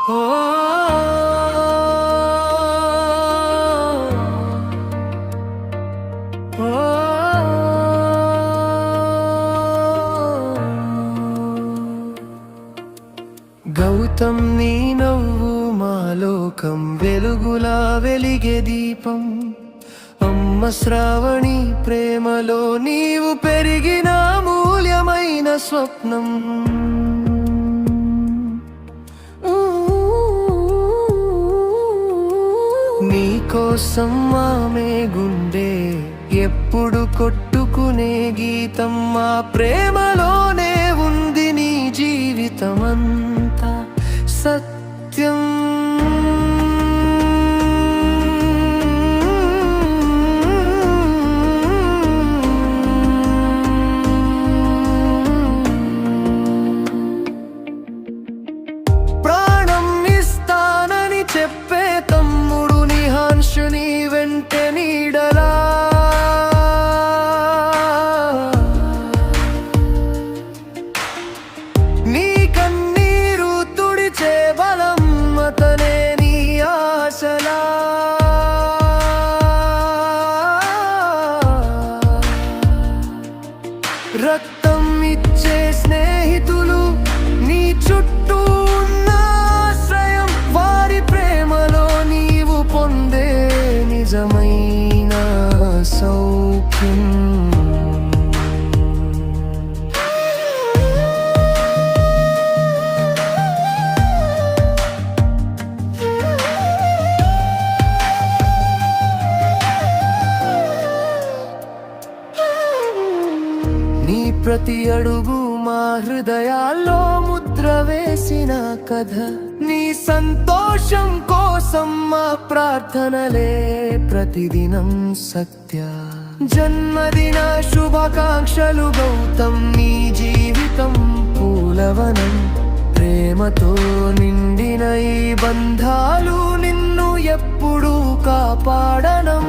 ఓ గౌతమ్ నీ నవ్వు మాలోకం వెలుగులా వెలిగే దీపం. అమ్మ శ్రావణి ప్రేమలో నీవు పెరిగిన మూల్యమైన స్వప్నం. నీకోసం ఆమె గుండె ఎప్పుడు కొట్టుకునే గీతం. మా ప్రేమలోనే ఉంది నీ జీవితమంతా సత్యం. ప్రాణం ఇస్తానని చెప్పే తమ్ముడు నిహాన్షుని వెంటే నీడలా. నీ కన్నీరు తుడిచే బలం అతనే నీ ఆశలా. రక్తం ఇచ్చే స్నేహితులు నీ చుట్టూ ఉన్న ఆశ్రయం. వారి ప్రేమలో నీవు పొందే నిజమైన సౌఖ్యం. నీ ప్రతి అడుగు మా హృదయాల్లో ముద్ర వేసిన కథ. నీ సంతోషం కోసం మా ప్రార్థనలే ప్రతిదినం సత్య. జన్మదిన శుభాకాంక్షలు గౌతమ్. నీ జీవితం పూలవనం. ప్రేమతో నిండిన ఈ బంధాలు నిన్ను ఎప్పుడూ కాపాడనం.